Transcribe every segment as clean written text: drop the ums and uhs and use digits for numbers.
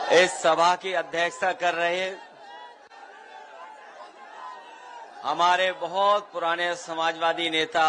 इस सभा की अध्यक्षता कर रहे हमारे बहुत पुराने समाजवादी नेता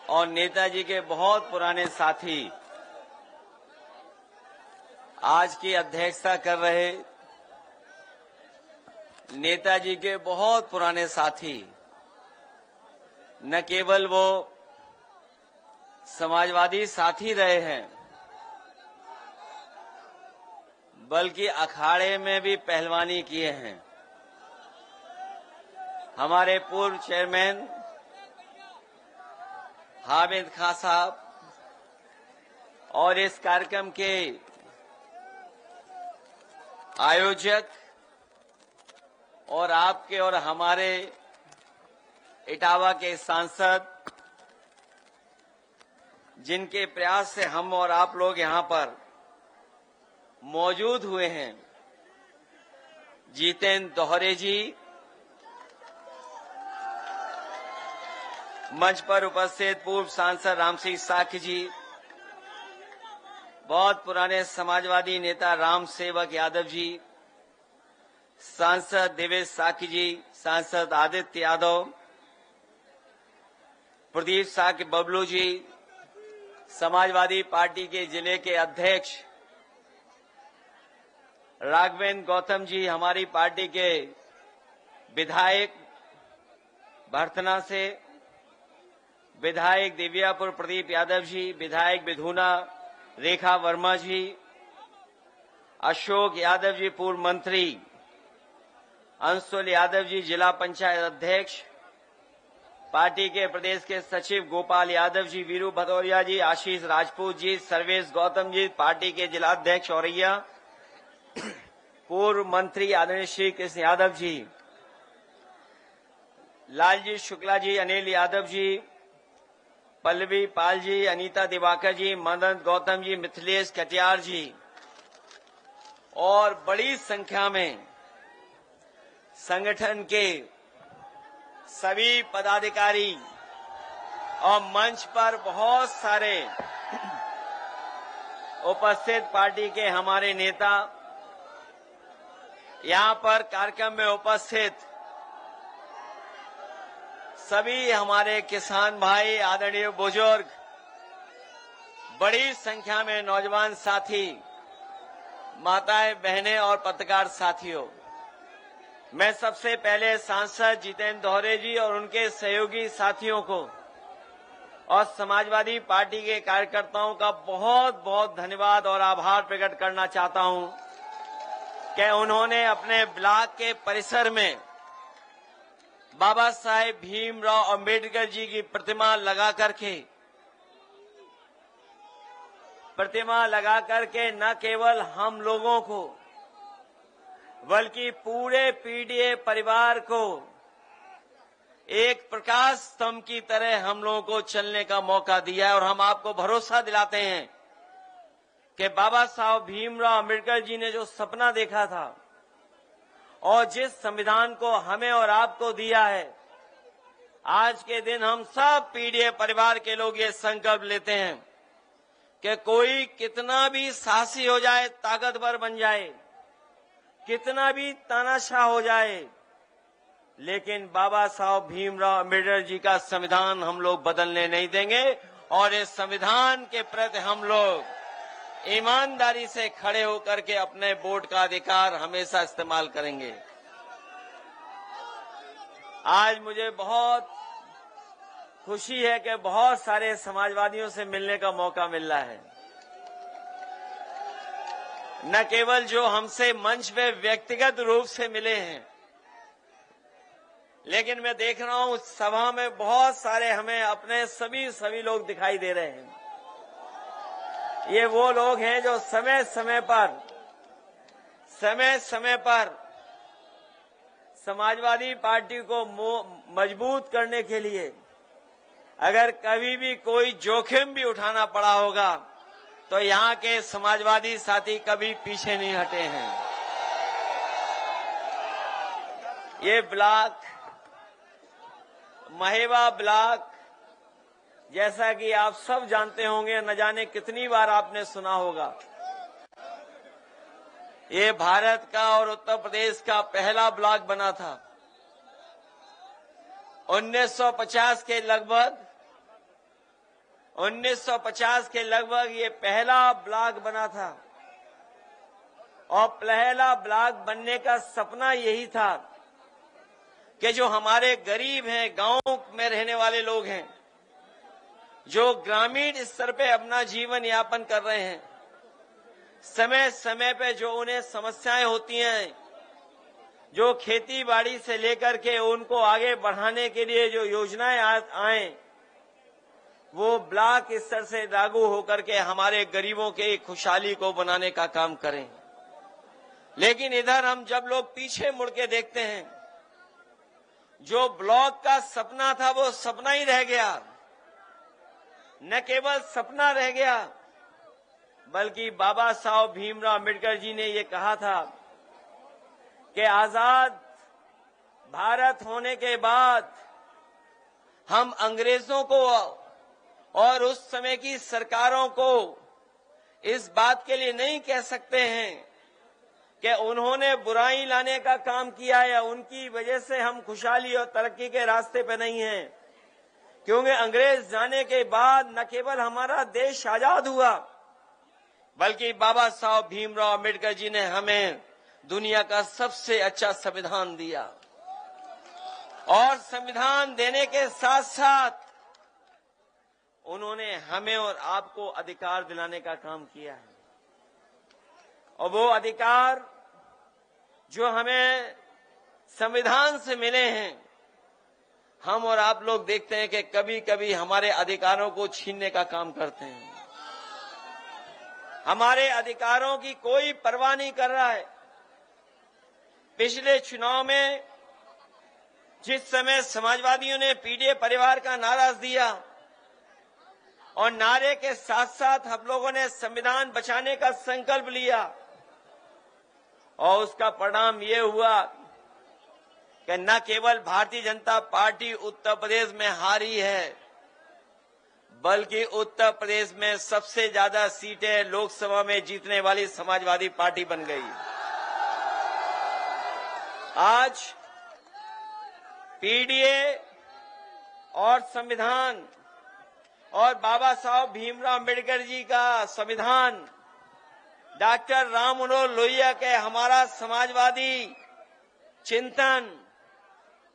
और नेताजी के बहुत पुराने साथी, आज की अध्यक्षता कर रहे नेताजी के बहुत पुराने साथी, न केवल वो समाजवादी साथी रहे हैं बल्कि अखाड़े में भी पहलवानी किए हैं। हमारे पूर्व चेयरमैन हामिद खां साहब और इस कार्यक्रम के आयोजक और आपके और हमारे इटावा के सांसद, जिनके प्रयास से हम और आप लोग यहां पर मौजूद हुए हैं, जितेंद्र दोहरे जी, मंच पर उपस्थित पूर्व सांसद रामसिंह साख्य जी, बहुत पुराने समाजवादी नेता राम सेवक यादव जी, सांसद देवेश साख्य जी, सांसद आदित्य यादव, प्रदीप साख्य बबलू जी, समाजवादी पार्टी के जिले के अध्यक्ष राघवेंद्र गौतम जी, हमारी पार्टी के विधायक भरतना से, विधायक दिव्यापुर प्रदीप यादव जी, विधायक विधुना रेखा वर्मा जी, अशोक यादव जी पूर्व मंत्री, अंशुल यादव जी जिला पंचायत अध्यक्ष, पार्टी के प्रदेश के सचिव गोपाल यादव जी, वीरू भदौरिया जी, आशीष राजपूत जी, सर्वेश गौतम जी, पार्टी के जिला अध्यक्ष औरैया, पूर्व मंत्री आदरणीय श्री कृष्ण यादव जी, लालजी शुक्ला जी, अनिल यादव जी, पल्लवी पाल जी, अनीता दिवाकर जी, मदन गौतम जी, मिथिलेश कटियार जी और बड़ी संख्या में संगठन के सभी पदाधिकारी और मंच पर बहुत सारे उपस्थित पार्टी के हमारे नेता, यहां पर कार्यक्रम में उपस्थित सभी हमारे किसान भाई, आदरणीय बुजुर्ग, बड़ी संख्या में नौजवान साथी, माताएं, बहनें और पत्रकार साथियों, मैं सबसे पहले सांसद जितेंद्र दोहरे जी और उनके सहयोगी साथियों को और समाजवादी पार्टी के कार्यकर्ताओं का बहुत बहुत धन्यवाद और आभार प्रकट करना चाहता हूं कि उन्होंने अपने ब्लॉक के परिसर में बाबा साहेब भीमराव अंबेडकर जी की प्रतिमा लगा करके न केवल हम लोगों को बल्कि पूरे पीडीए परिवार को एक प्रकाश स्तंभ की तरह हम लोगों को चलने का मौका दिया है। और हम आपको भरोसा दिलाते हैं कि बाबा साहब भीमराव अंबेडकर जी ने जो सपना देखा था और जिस संविधान को हमें और आपको दिया है, आज के दिन हम सब पीडीए परिवार के लोग ये संकल्प लेते हैं कि कोई कितना भी साहसी हो जाए, ताकतवर बन जाए, कितना भी तानाशाह हो जाए, लेकिन बाबा साहब भीमराव अंबेडकर जी का संविधान हम लोग बदलने नहीं देंगे और इस संविधान के प्रति हम लोग ईमानदारी से खड़े होकर के अपने वोट का अधिकार हमेशा इस्तेमाल करेंगे। आज मुझे बहुत खुशी है कि बहुत सारे समाजवादियों से मिलने का मौका मिल रहा है। न केवल जो हमसे मंच पे व्यक्तिगत रूप से मिले हैं, लेकिन मैं देख रहा हूं सभा में बहुत सारे हमें अपने सभी लोग दिखाई दे रहे हैं। ये वो लोग हैं जो समय समय पर समाजवादी पार्टी को मजबूत करने के लिए अगर कभी भी कोई जोखिम भी उठाना पड़ा होगा तो यहाँ के समाजवादी साथी कभी पीछे नहीं हटे हैं। ये ब्लॉक, महेवा ब्लॉक, जैसा कि आप सब जानते होंगे, न जाने कितनी बार आपने सुना होगा, ये भारत का और उत्तर प्रदेश का पहला ब्लॉक बना था। 1950 के लगभग ये पहला ब्लॉक बना था और पहला ब्लॉक बनने का सपना यही था कि जो हमारे गरीब हैं, गांव में रहने वाले लोग हैं, जो ग्रामीण स्तर पे अपना जीवन यापन कर रहे हैं, समय समय पे जो उन्हें समस्याएं होती हैं, जो खेती बाड़ी से लेकर के उनको आगे बढ़ाने के लिए जो योजनाएं आए, वो ब्लॉक स्तर से लागू होकर के हमारे गरीबों के खुशहाली को बनाने का काम करें। लेकिन इधर हम जब लोग पीछे मुड़ के देखते हैं, जो ब्लॉक का सपना था वो सपना ही रह गया। न केवल सपना रह गया, बल्कि बाबा साहब भीमराव अम्बेडकर जी ने ये कहा था कि आजाद भारत होने के बाद हम अंग्रेजों को और उस समय की सरकारों को इस बात के लिए नहीं कह सकते हैं कि उन्होंने बुराई लाने का काम किया या उनकी वजह से हम खुशहाली और तरक्की के रास्ते पे नहीं हैं, क्योंकि अंग्रेज जाने के बाद न केवल हमारा देश आजाद हुआ, बल्कि बाबा साहब भीमराव अम्बेडकर जी ने हमें दुनिया का सबसे अच्छा संविधान दिया और संविधान देने के साथ साथ उन्होंने हमें और आपको अधिकार दिलाने का काम किया है। और वो अधिकार जो हमें संविधान से मिले हैं, हम और आप लोग देखते हैं कि कभी कभी हमारे अधिकारों को छीनने का काम करते हैं। हमारे अधिकारों की कोई परवाह नहीं कर रहा है। पिछले चुनाव में जिस समय समाजवादियों ने पीडीए परिवार का नारा दिया और नारे के साथ साथ हम लोगों ने संविधान बचाने का संकल्प लिया, और उसका परिणाम ये हुआ कि न केवल भारतीय जनता पार्टी उत्तर प्रदेश में हारी है, बल्कि उत्तर प्रदेश में सबसे ज्यादा सीटें लोकसभा में जीतने वाली समाजवादी पार्टी बन गई। आज पीडीए और संविधान और बाबा साहब भीमराव अम्बेडकर जी का संविधान, डॉक्टर राम मनोहर लोहिया के हमारा समाजवादी चिंतन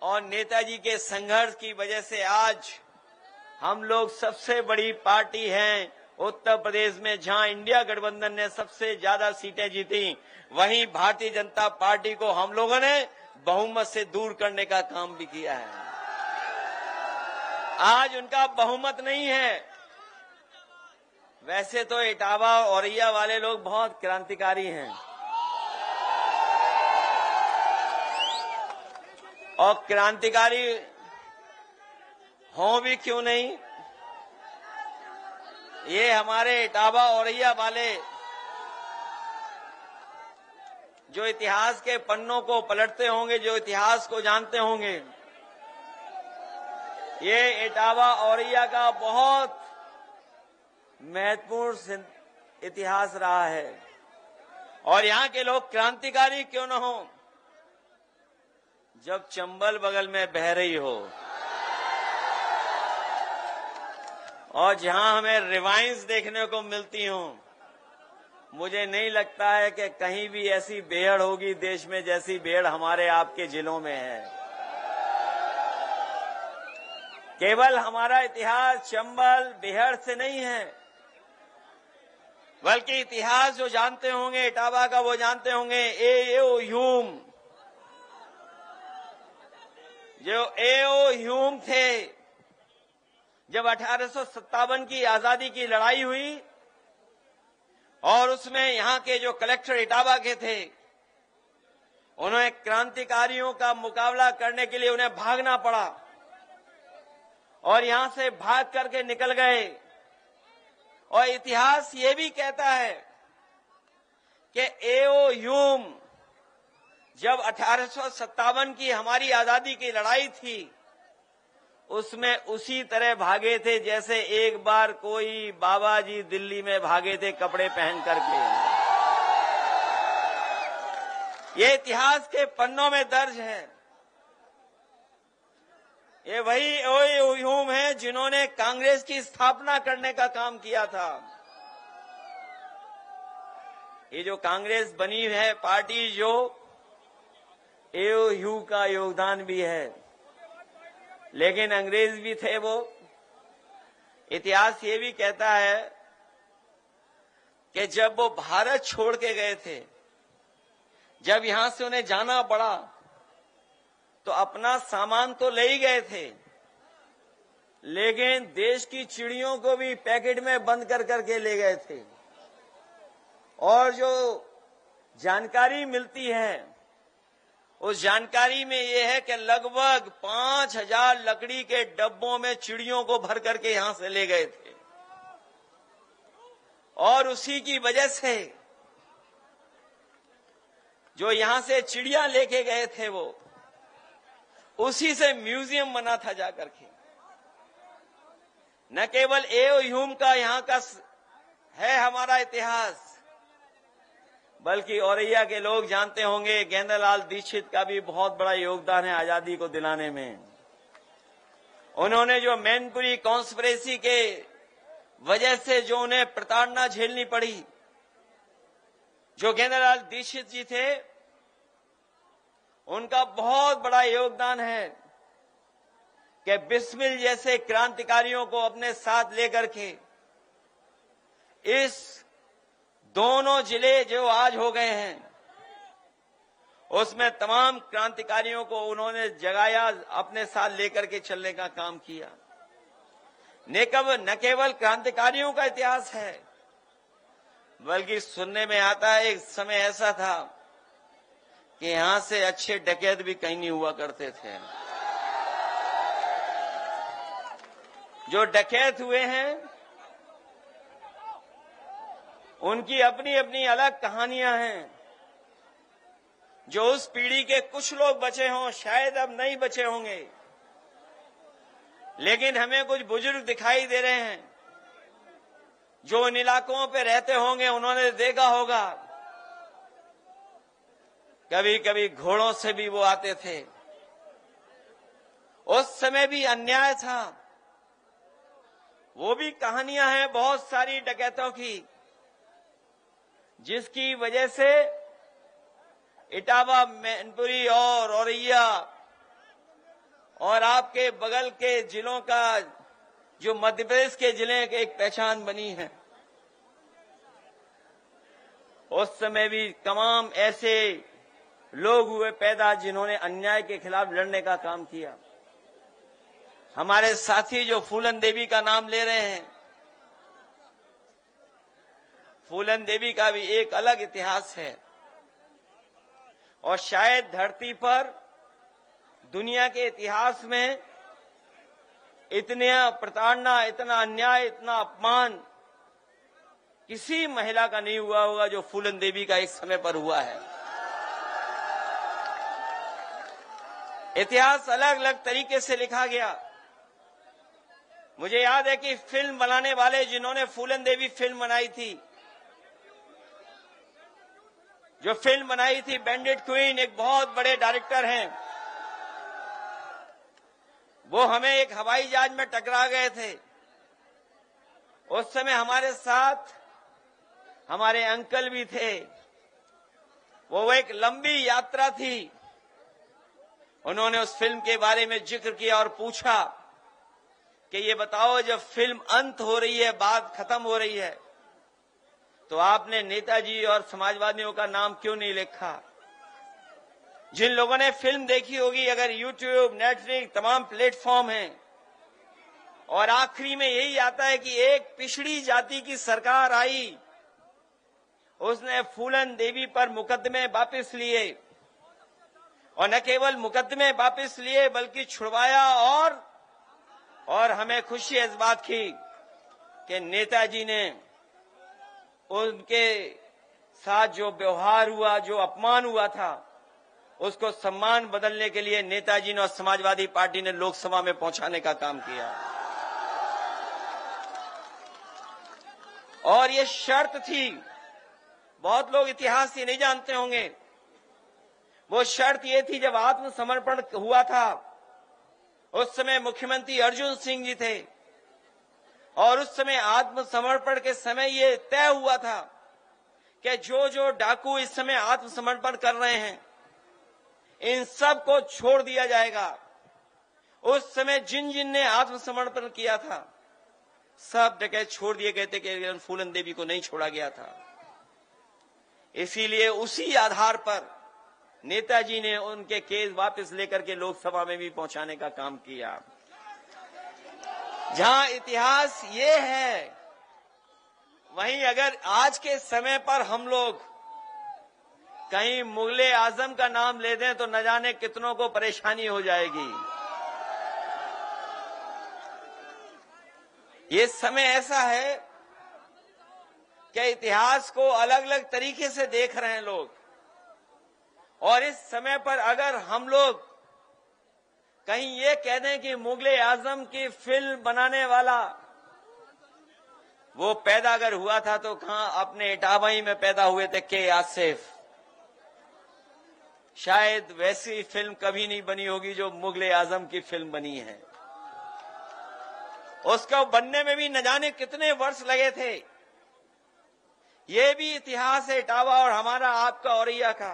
और नेताजी के संघर्ष की वजह से आज हम लोग सबसे बड़ी पार्टी हैं उत्तर प्रदेश में। जहां इंडिया गठबंधन ने सबसे ज्यादा सीटें जीती, वहीं भारतीय जनता पार्टी को हम लोगों ने बहुमत से दूर करने का काम भी किया है। आज उनका बहुमत नहीं है। वैसे तो इटावा औरैया वाले लोग बहुत क्रांतिकारी हैं और क्रांतिकारी हों भी क्यों नहीं, ये हमारे इटावा औरैया वाले जो इतिहास के पन्नों को पलटते होंगे, जो इतिहास को जानते होंगे, ये इटावा औरैया का बहुत महत्वपूर्ण इतिहास रहा है। और यहाँ के लोग क्रांतिकारी क्यों न हो, जब चंबल बगल में बह रही हो और जहां हमें रिवाइंस देखने को मिलती हो, मुझे नहीं लगता है कि कहीं भी ऐसी बेहड़ होगी देश में जैसी बेहड़ हमारे आपके जिलों में है। केवल हमारा इतिहास चंबल बेहड़ से नहीं है, बल्कि इतिहास जो जानते होंगे इटावा का, वो जानते होंगे ए.ओ. ह्यूम, जो ए.ओ. ह्यूम थे, जब 1857 की आजादी की लड़ाई हुई और उसमें यहां के जो कलेक्टर इटावा के थे, उन्हें क्रांतिकारियों का मुकाबला करने के लिए उन्हें भागना पड़ा और यहां से भाग करके निकल गए। और इतिहास ये भी कहता है कि ए.ओ. ह्यूम जब 1857 की हमारी आजादी की लड़ाई थी, उसमें उसी तरह भागे थे जैसे एक बार कोई बाबा जी दिल्ली में भागे थे कपड़े पहन करके। ये इतिहास के पन्नों में दर्ज है। ये वही ह्यूम हैं जिन्होंने कांग्रेस की स्थापना करने का काम किया था। ये जो कांग्रेस बनी है पार्टी, जो ह्यू का योगदान भी है, लेकिन अंग्रेज भी थे वो। इतिहास ये भी कहता है कि जब वो भारत छोड़ के गए थे, जब यहां से उन्हें जाना पड़ा, तो अपना सामान तो ले ही गए थे, लेकिन देश की चिड़ियों को भी पैकेट में बंद कर करके ले गए थे। और जो जानकारी मिलती है, उस जानकारी में ये है कि लगभग 5000 लकड़ी के डब्बों में चिड़ियों को भर करके यहां से ले गए थे। और उसी की वजह से जो यहां से चिड़िया लेके गए थे, वो उसी से म्यूजियम बना था जाकर के। न केवल ह्यूम का यहां का है हमारा इतिहास, बल्कि औरैया के लोग जानते होंगे गेंदालाल दीक्षित का भी बहुत बड़ा योगदान है आजादी को दिलाने में। उन्होंने जो मैनपुरी कॉन्स्पिरेसी के वजह से जो उन्हें प्रताड़ना झेलनी पड़ी, जो गेंदालाल दीक्षित जी थे, उनका बहुत बड़ा योगदान है कि बिस्मिल जैसे क्रांतिकारियों को अपने साथ लेकर के इस दोनों जिले जो आज हो गए हैं, उसमें तमाम क्रांतिकारियों को उन्होंने जगाया, अपने साथ लेकर के चलने का काम किया। न केवल क्रांतिकारियों का इतिहास है, बल्कि सुनने में आता है एक समय ऐसा था कि यहां से अच्छे डकैत भी कहीं नहीं हुआ करते थे। जो डकैत हुए हैं, उनकी अपनी अपनी अलग कहानियां हैं। जो उस पीढ़ी के कुछ लोग बचे हों, शायद अब नहीं बचे होंगे, लेकिन हमें कुछ बुजुर्ग दिखाई दे रहे हैं जो इन इलाकों पे रहते होंगे। उन्होंने देखा होगा कभी कभी घोड़ों से भी वो आते थे। उस समय भी अन्याय था। वो भी कहानियां हैं बहुत सारी डकैतों की, जिसकी वजह से इटावा, मैनपुरी और औरैया और आपके बगल के जिलों का, जो मध्य प्रदेश के जिले की एक पहचान बनी है। उस समय भी तमाम ऐसे लोग हुए पैदा जिन्होंने अन्याय के खिलाफ लड़ने का काम किया। हमारे साथी जो फूलन देवी का नाम ले रहे हैं, फूलन देवी का भी एक अलग इतिहास है। और शायद धरती पर, दुनिया के इतिहास में इतना प्रताड़ना, इतना अन्याय, इतना अपमान किसी महिला का नहीं हुआ होगा जो फूलन देवी का एक समय पर हुआ है। इतिहास अलग अलग तरीके से लिखा गया। मुझे याद है कि फिल्म बनाने वाले जिन्होंने फूलन देवी फिल्म बनाई थी, जो फिल्म बनाई थी बैंडिट क्वीन, एक बहुत बड़े डायरेक्टर हैं, वो हमें एक हवाई जहाज में टकरा गए थे। उस समय हमारे साथ हमारे अंकल भी थे। वो एक लंबी यात्रा थी। उन्होंने उस फिल्म के बारे में जिक्र किया और पूछा कि ये बताओ, जब फिल्म अंत हो रही है, बात खत्म हो रही है, तो आपने नेताजी और समाजवादियों का नाम क्यों नहीं लिखा? जिन लोगों ने फिल्म देखी होगी, अगर यूट्यूब, नेटफ्लिक्स, तमाम प्लेटफॉर्म हैं, और आखिरी में यही आता है कि एक पिछड़ी जाति की सरकार आई, उसने फूलन देवी पर मुकदमे वापस लिए, और न केवल मुकदमे वापस लिए बल्कि छुड़वाया। और हमें खुशी इस बात की कि नेताजी ने उनके साथ जो व्यवहार हुआ, जो अपमान हुआ था, उसको सम्मान बदलने के लिए नेताजी ने और समाजवादी पार्टी ने लोकसभा में पहुंचाने का काम किया। और ये शर्त थी, बहुत लोग इतिहास से नहीं जानते होंगे, वो शर्त ये थी, जब आत्मसमर्पण हुआ था उस समय मुख्यमंत्री अर्जुन सिंह जी थे और उस समय आत्मसमर्पण के समय ये तय हुआ था कि जो जो डाकू इस समय आत्मसमर्पण कर रहे हैं इन सब को छोड़ दिया जाएगा। उस समय जिन जिन ने आत्मसमर्पण किया था सब डकैत छोड़ दिए गए थे, केवल फूलन देवी को नहीं छोड़ा गया था। इसीलिए उसी आधार पर नेताजी ने उनके केस वापस लेकर के लोकसभा में भी पहुंचाने का काम किया। जहां इतिहास ये है, वहीं अगर आज के समय पर हम लोग कहीं मुगले आजम का नाम ले दें तो न जाने कितनों को परेशानी हो जाएगी। ये समय ऐसा है कि इतिहास को अलग अलग तरीके से देख रहे हैं लोग, और इस समय पर अगर हम लोग कहीं ये कह दें कि मुगले आजम की फिल्म बनाने वाला वो पैदा अगर हुआ था तो कहां अपने इटावाई में पैदा हुए थे के आसिफ, शायद वैसी फिल्म कभी नहीं बनी होगी जो मुगले आजम की फिल्म बनी है। उसको बनने में भी न जाने कितने वर्ष लगे थे। ये भी इतिहास है इटावा और हमारा आपका औरैया का।